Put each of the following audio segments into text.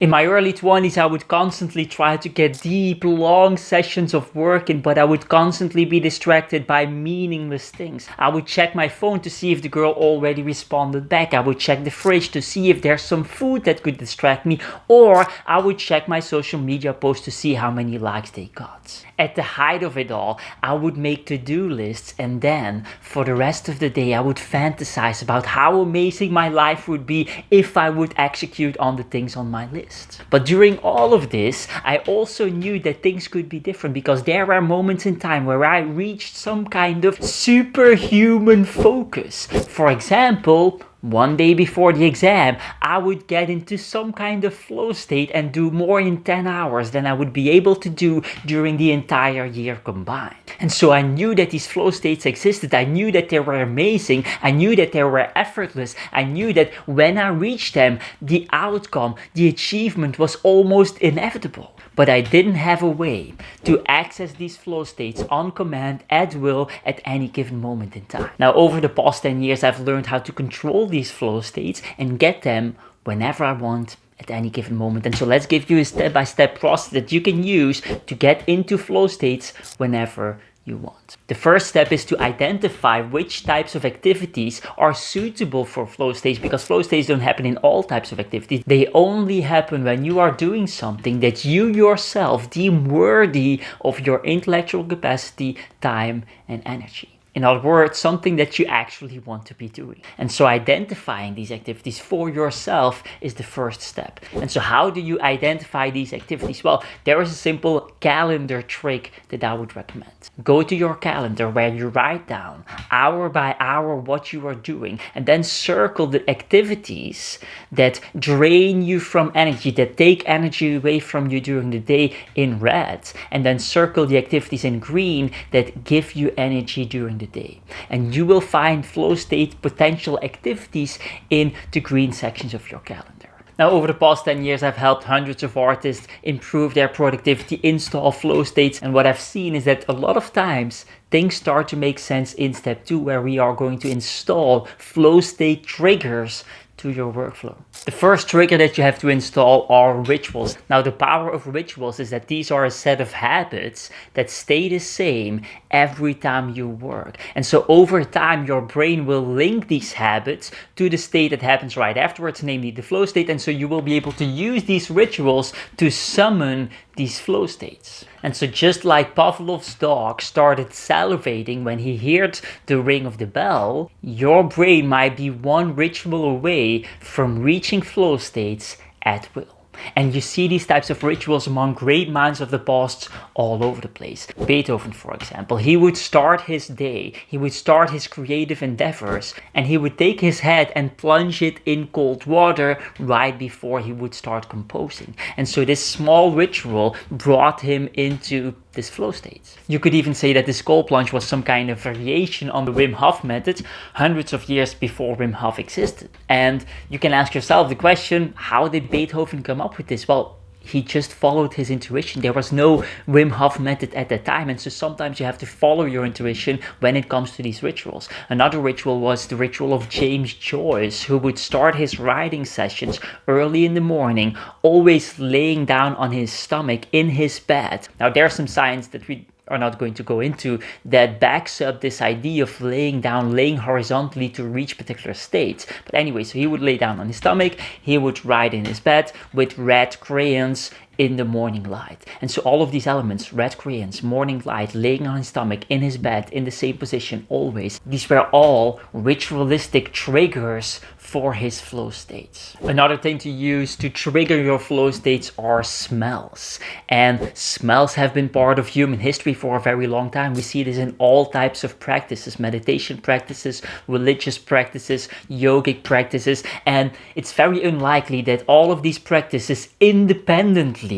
In my early 20s, I would constantly try to get deep, long sessions of work in, but I would constantly be distracted by meaningless things. I would check my phone to see if the girl already responded back. I would check the fridge to see if there's some food that could distract me, or I would check my social media posts to see how many likes they got. At the height of it all, I would make to-do lists, and then for the rest of the day I would fantasize about how amazing my life would be if I would execute on the things on my list. But during all of this, I also knew that things could be different, because there were moments in time where I reached some kind of superhuman focus. For example, one day before the exam, I would get into some kind of flow state and do more in 10 hours than I would be able to do during the entire year combined. And so I knew that these flow states existed. I knew that they were amazing. I knew that they were effortless. I knew that when I reached them, the outcome, the achievement was almost inevitable. But I didn't have a way to access these flow states on command at will at any given moment in time. Now, over the past 10 years, I've learned how to control these flow states and get them whenever I want at any given moment. And so let's give you a step-by-step process that you can use to get into flow states whenever you want. The first step is to identify which types of activities are suitable for flow states, because flow states don't happen in all types of activities. They only happen when you are doing something that you yourself deem worthy of your intellectual capacity, time, and energy. In other words, something that you actually want to be doing. And so identifying these activities for yourself is the first step. And so how do you identify these activities? Well, there is a simple calendar trick that I would recommend. Go to your calendar where you write down hour by hour what you are doing, and then circle the activities that drain you from energy, that take energy away from you during the day in red, and then circle the activities in green that give you energy during the day. And you will find flow state potential activities in the green sections of your calendar. Now, over the past 10 years, I've helped hundreds of artists improve their productivity, install flow states, and what I've seen is that a lot of times things start to make sense in step 2, where we are going to install flow state triggers to your workflow. The first trigger that you have to install are rituals. Now, the power of rituals is that these are a set of habits that stay the same every time you work. And so over time, your brain will link these habits to the state that happens right afterwards, namely the flow state. And so you will be able to use these rituals to summon these flow states. And so just like Pavlov's dog started salivating when he heard the ring of the bell, your brain might be one ritual away from reaching flow states at will. And you see these types of rituals among great minds of the past all over the place. Beethoven, for example, he would start his day, he would start his creative endeavors, and he would take his head and plunge it in cold water right before he would start composing. And so this small ritual brought him into this flow state. You could even say that this cold plunge was some kind of variation on the Wim Hof method hundreds of years before Wim Hof existed. And you can ask yourself the question, how did Beethoven come up with this? Well, he just followed his intuition. There was no Wim Hof method at that time, and so sometimes you have to follow your intuition when it comes to these rituals. Another ritual was the ritual of James Joyce, who would start his writing sessions early in the morning, always laying down on his stomach in his bed. Now, there's some science that we are not going to go into that backs up this idea of laying down, laying horizontally to reach particular states. But anyway, so he would lay down on his stomach, he would write in his bed with red crayons in the morning light. And so all of these elements, red crayons, morning light, laying on his stomach, in his bed, in the same position always, these were all ritualistic triggers for his flow states. Another thing to use to trigger your flow states are smells. And smells have been part of human history for a very long time. We see this in all types of practices, meditation practices, religious practices, yogic practices, and it's very unlikely that all of these practices independently,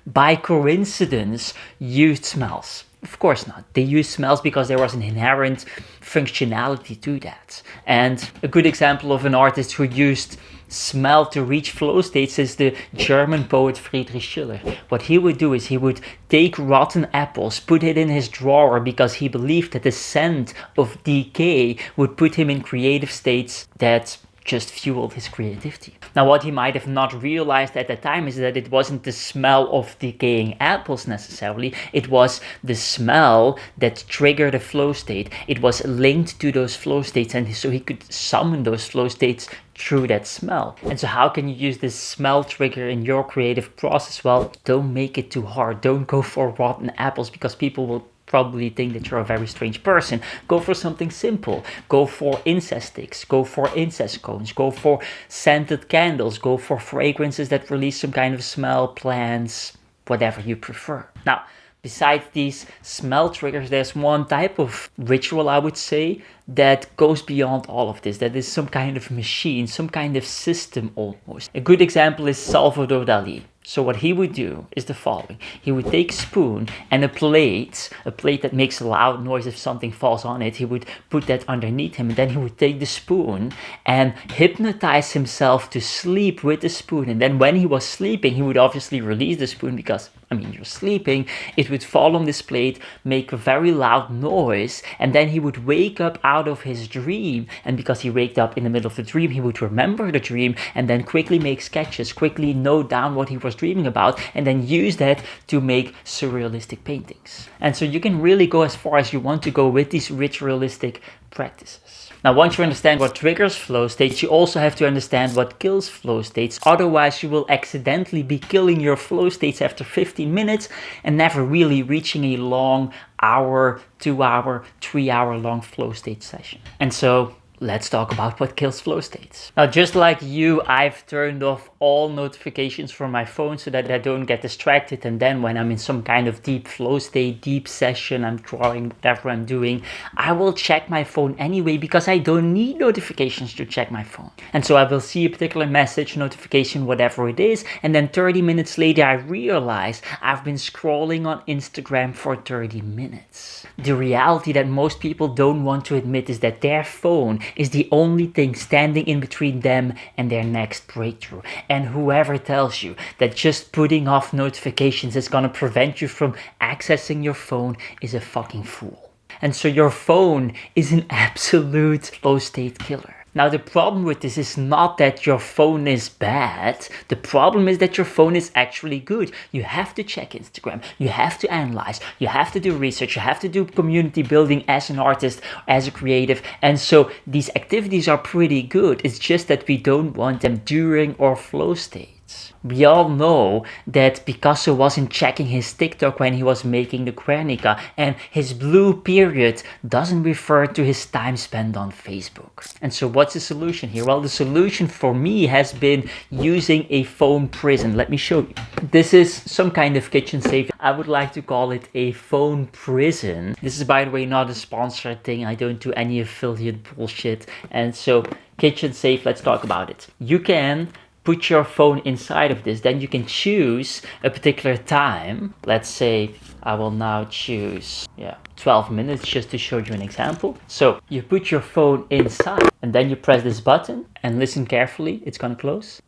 by coincidence, used smells. Of course not. They used smells because there was an inherent functionality to that. And a good example of an artist who used smell to reach flow states is the German poet Friedrich Schiller. What he would do is he would take rotten apples, put it in his drawer because he believed that the scent of decay would put him in creative states that just fueled his creativity. Now, what he might have not realized at the time is that it wasn't the smell of decaying apples necessarily, it was the smell that triggered a flow state. It was linked to those flow states, and so he could summon those flow states through that smell. And so how can you use this smell trigger in your creative process? Well, don't make it too hard. Don't go for rotten apples, because people will probably think that you're a very strange person. Go for something simple. Go for incense sticks. Go for incense cones. Go for scented candles. Go for fragrances that release some kind of smell, plants, whatever you prefer. Now, besides these smell triggers, there's one type of ritual, I would say, that goes beyond all of this. That is some kind of machine, some kind of system almost. A good example is Salvador Dali. So what he would do is the following. He would take a spoon and a plate that makes a loud noise if something falls on it. He would put that underneath him, and then he would take the spoon and hypnotize himself to sleep with the spoon. And then when he was sleeping, he would obviously release the spoon because, you're sleeping. It would fall on this plate, make a very loud noise, and then he would wake up out of his dream. And because he waked up in the middle of the dream, he would remember the dream and then quickly make sketches, quickly note down what he was dreaming about, and then use that to make surrealistic paintings. And so you can really go as far as you want to go with these ritualistic practices. Now, once you understand what triggers flow states, you also have to understand what kills flow states. Otherwise, you will accidentally be killing your flow states after 15 minutes and never really reaching a long hour, 2 hour, 3 hour long flow state session. And so let's talk about what kills flow states. Now, just like you, I've turned off all notifications from my phone so that I don't get distracted. And then when I'm in some kind of deep flow state, deep session, I'm drawing, whatever I'm doing, I will check my phone anyway because I don't need notifications to check my phone. And so I will see a particular message, notification, whatever it is. And then 30 minutes later, I realize I've been scrolling on Instagram for 30 minutes. The reality that most people don't want to admit is that their phone is the only thing standing in between them and their next breakthrough. And whoever tells you that just putting off notifications is going to prevent you from accessing your phone is a fucking fool. And so your phone is an absolute flow state killer. Now, the problem with this is not that your phone is bad. The problem is that your phone is actually good. You have to check Instagram. You have to analyze. You have to do research. You have to do community building as an artist, as a creative. And so these activities are pretty good. It's just that we don't want them during our flow state. We all know that Picasso wasn't checking his TikTok when he was making the Guernica, and his blue period doesn't refer to his time spent on Facebook. And so what's the solution here? Well, the solution for me has been using a phone prison. Let me show you. This is some kind of kitchen safe. I would like to call it a phone prison. This is, by the way, not a sponsored thing. I don't do any affiliate bullshit. And so kitchen safe, let's talk about it. You can put your phone inside of this, then you can choose a particular time. Let's say I will now choose 12 minutes just to show you an example. So you put your phone inside and then you press this button and listen carefully, it's gonna close.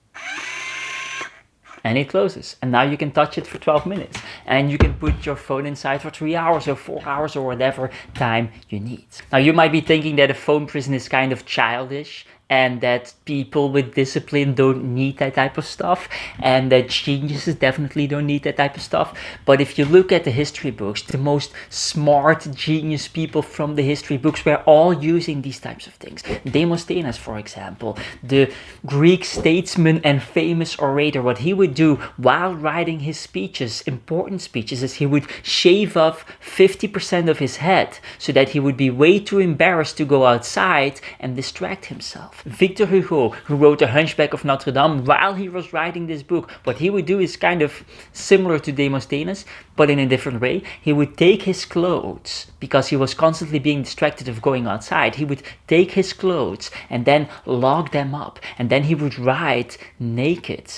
And it closes. And now you can touch it for 12 minutes. And you can put your phone inside for 3 hours or 4 hours or whatever time you need. Now you might be thinking that a phone prison is kind of childish and that people with discipline don't need that type of stuff, and that geniuses definitely don't need that type of stuff. But if you look at the history books, the most smart, genius people from the history books were all using these types of things. Demosthenes, for example, the Greek statesman and famous orator, what he would do while writing his speeches, important speeches, is he would shave off 50% of his head so that he would be way too embarrassed to go outside and distract himself. Victor Hugo, who wrote The Hunchback of Notre Dame, while he was writing this book, what he would do is kind of similar to Demosthenes, but in a different way. He would take his clothes, because he was constantly being distracted of going outside. He would take his clothes and then lock them up, and then he would write naked,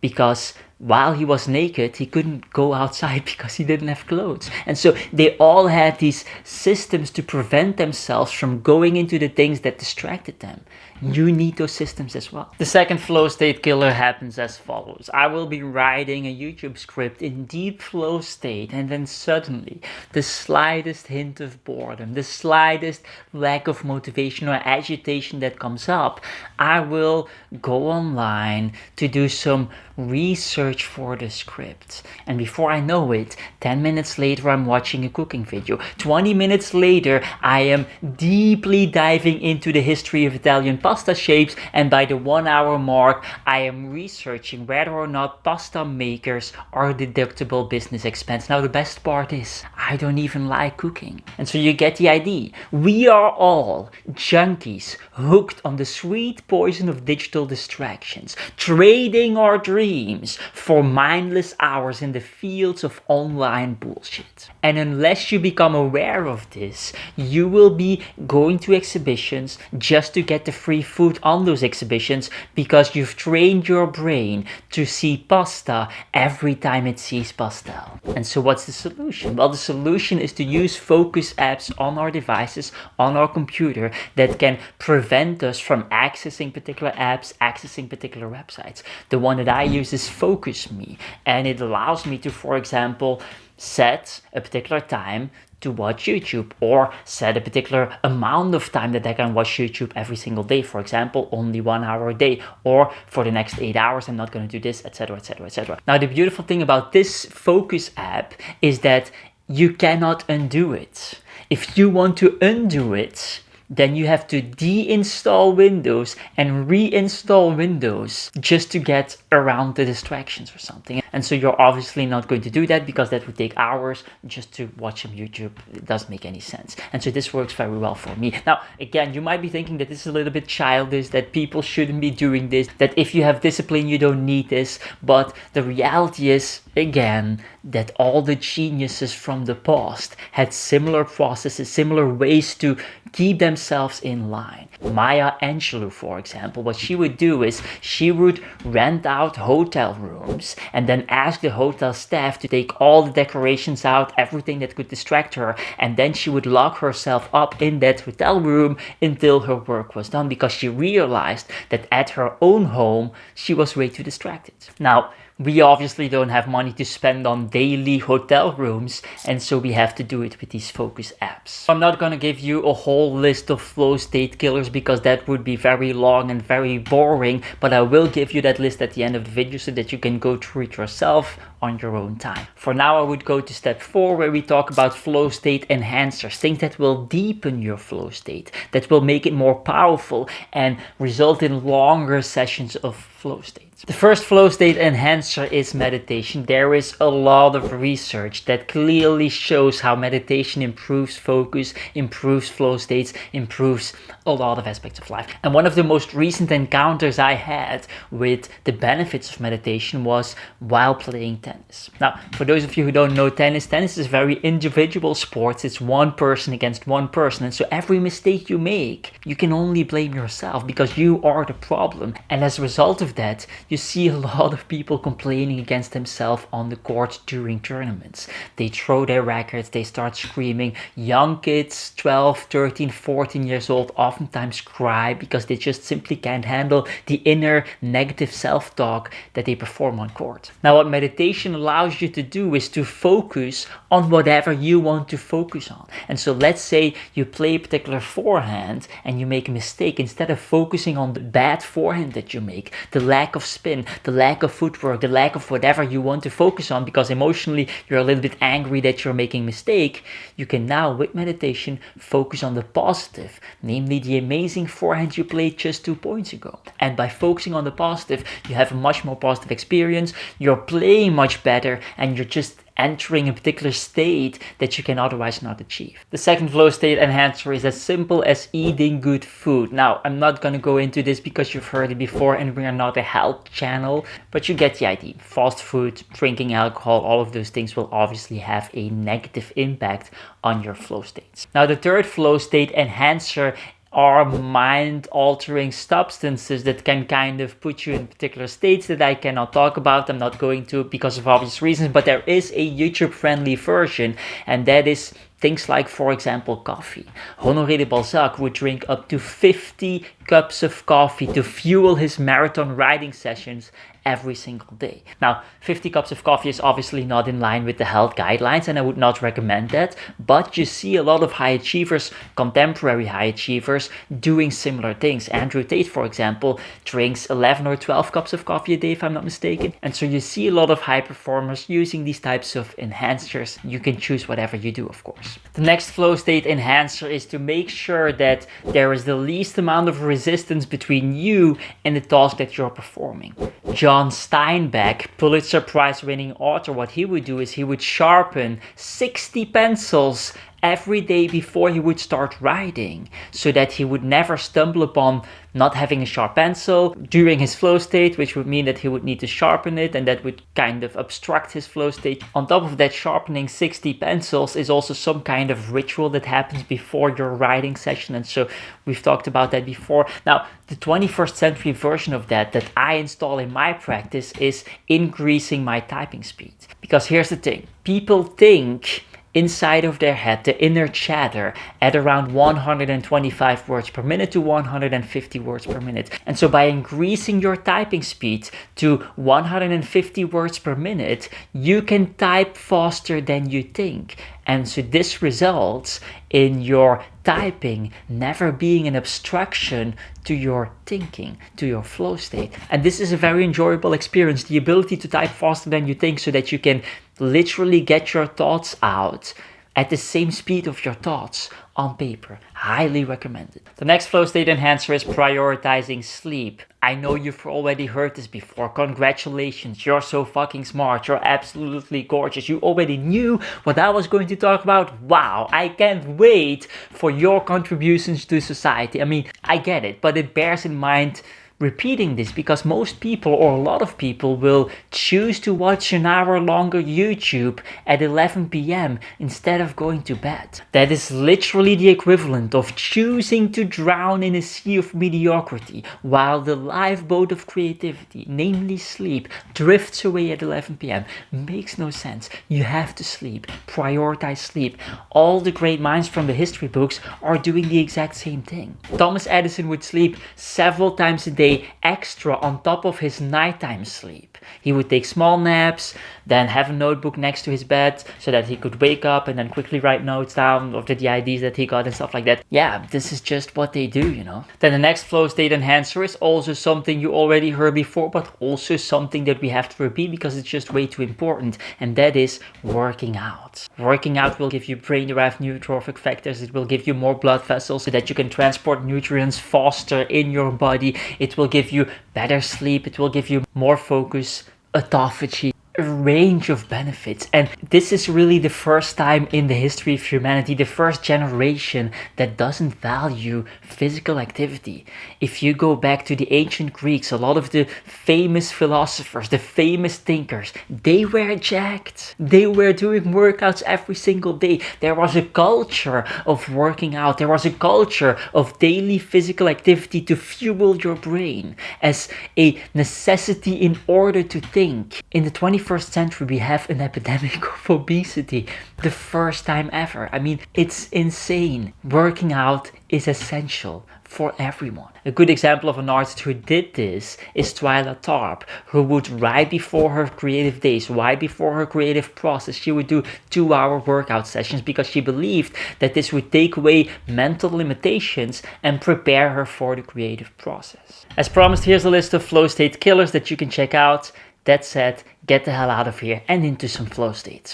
because while he was naked, he couldn't go outside because he didn't have clothes. And so they all had these systems to prevent themselves from going into the things that distracted them. You need those systems as well. The second flow state killer happens as follows. I will be writing a YouTube script in deep flow state, and then suddenly the slightest hint of boredom, the slightest lack of motivation or agitation that comes up, I will go online to do some research for the script. And before I know it, 10 minutes later I'm watching a cooking video. 20 minutes later I am deeply diving into the history of Italian pasta shapes, and by the 1 hour mark I am researching whether or not pasta makers are a deductible business expense. Now the best part is, I don't even like cooking. And so you get the idea. We are all junkies hooked on the sweet poison of digital distractions, trading our dreams for mindless hours in the fields of online bullshit. And unless you become aware of this, you will be going to exhibitions just to get the free food on those exhibitions, because you've trained your brain to see pasta every time it sees pastel. And so what's the solution? Well, the solution is to use focus apps on our devices, on our computer, that can prevent us from accessing particular apps, accessing particular websites. The one that I use is Focus Me, and it allows me to, for example, set a particular time to watch YouTube, or set a particular amount of time that I can watch YouTube every single day. For example, only 1 hour a day, or for the next 8 hours I'm not going to do this, etc, etc, etc. Now the beautiful thing about this Focus app is that you cannot undo it. If you want to undo it, then you have to deinstall Windows and reinstall Windows just to get around the distractions or something. And so you're obviously not going to do that, because that would take hours just to watch some YouTube. It doesn't make any sense. And so this works very well for me. Now, again, you might be thinking that this is a little bit childish, that people shouldn't be doing this, that if you have discipline, you don't need this. But the reality is, again, that all the geniuses from the past had similar processes, similar ways to keep themselves in line. Maya Angelou, for example, what she would do is she would rent out hotel rooms and then ask the hotel staff to take all the decorations out, everything that could distract her, and then she would lock herself up in that hotel room until her work was done, because she realized that at her own home she was way too distracted. Now, we obviously don't have money to spend on daily hotel rooms, and so we have to do it with these focus apps. I'm not going to give you a whole list of flow state killers, because that would be very long and very boring, but I will give you that list at the end of the video so that you can go through it yourself on your own time. For now, I would go to step 4, where we talk about flow state enhancers, things that will deepen your flow state, that will make it more powerful and result in longer sessions of flow state. The first flow state enhancer is meditation. There is a lot of research that clearly shows how meditation improves focus, improves flow states, improves a lot of aspects of life. And one of the most recent encounters I had with the benefits of meditation was while playing tennis. Now, for those of you who don't know tennis is very individual sports. It's one person against one person. And so every mistake you make, you can only blame yourself, because you are the problem. And as a result of that, you see a lot of people complaining against themselves on the court during tournaments. They throw their rackets, they start screaming. Young kids, 12, 13, 14 years old, oftentimes cry because they just simply can't handle the inner negative self-talk that they perform on court. Now, what meditation allows you to do is to focus on whatever you want to focus on. And so let's say you play a particular forehand and you make a mistake. Instead of focusing on the bad forehand that you make, the lack of spin, the lack of footwork, the lack of whatever you want to focus on, because emotionally you're a little bit angry that you're making a mistake, you can now, with meditation, focus on the positive, namely the amazing forehand you played just 2 points ago. And by focusing on the positive, you have a much more positive experience, you're playing much better, and you're just entering a particular state that you can otherwise not achieve. The second flow state enhancer is as simple as eating good food. Now, I'm not going to go into this because you've heard it before and we are not a health channel, but you get the idea. Fast food, drinking alcohol, all of those things will obviously have a negative impact on your flow states. Now, the third flow state enhancer are mind-altering substances that can kind of put you in particular states that I cannot talk about. I'm not going to because of obvious reasons, but there is a YouTube-friendly version, and that is Things like, for example, coffee. Honoré de Balzac would drink up to 50 cups of coffee to fuel his marathon riding sessions every single day. Now, 50 cups of coffee is obviously not in line with the health guidelines, and I would not recommend that, but you see a lot of high achievers, contemporary high achievers, doing similar things. Andrew Tate, for example, drinks 11 or 12 cups of coffee a day, if I'm not mistaken. And so you see a lot of high performers using these types of enhancers. You can choose whatever you do, of course. The next flow state enhancer is to make sure that there is the least amount of resistance between you and the task that you're performing. John Steinbeck, Pulitzer Prize winning author, what he would do is he would sharpen 60 pencils every day before he would start writing, so that he would never stumble upon not having a sharp pencil during his flow state, which would mean that he would need to sharpen it, and that would kind of obstruct his flow state. On top of that, sharpening 60 pencils is also some kind of ritual that happens before your writing session, and so we've talked about that before. Now, the 21st century version of that I install in my practice is increasing my typing speed. Because here's the thing, people think inside of their head, the inner chatter, at around 125 words per minute to 150 words per minute. And so by increasing your typing speed to 150 words per minute, you can type faster than you think. And so this results in your typing never being an obstruction to your thinking, to your flow state. And this is a very enjoyable experience, the ability to type faster than you think, so that you can literally get your thoughts out at the same speed of your thoughts on paper. Highly recommended. The next flow state enhancer is prioritizing sleep. I know you've already heard this before. Congratulations, you're so fucking smart. You're absolutely gorgeous. You already knew what I was going to talk about. Wow, I can't wait for your contributions to society. I mean, I get it, but it bears in mind repeating this, because most people, or a lot of people, will choose to watch an hour longer YouTube at 11 p.m. instead of going to bed. That is literally the equivalent of choosing to drown in a sea of mediocrity while the lifeboat of creativity, namely sleep, drifts away at 11 p.m. Makes no sense. You have to sleep. Prioritize sleep. All the great minds from the history books are doing the exact same thing. Thomas Edison would sleep several times a day extra on top of his nighttime sleep. He would take small naps, then have a notebook next to his bed so that he could wake up and then quickly write notes down of the ideas that he got and stuff like that. Yeah, this is just what they do, you know. Then the next flow state enhancer is also something you already heard before, but also something that we have to repeat because it's just way too important, and that is working out. Working out will give you brain-derived neurotrophic factors. It will give you more blood vessels so that you can transport nutrients faster in your body. It will give you better sleep. It will give you more focus, autophagy, a range of benefits. And this is really the first time in the history of humanity, the first generation that doesn't value physical activity. If you go back to the ancient Greeks, a lot of the famous philosophers, the famous thinkers, they were jacked. They were doing workouts every single day. There was a culture of working out. There was a culture of daily physical activity to fuel your brain as a necessity in order to think. In the 21st century, we have an epidemic of obesity. The first time ever. I mean, it's insane. Working out is essential for everyone. A good example of an artist who did this is Twyla Tharp, who would, right before her creative days, right before her creative process, she would do 2-hour workout sessions because she believed that this would take away mental limitations and prepare her for the creative process. As promised, here's a list of flow state killers that you can check out. That said, get the hell out of here and into some flow states.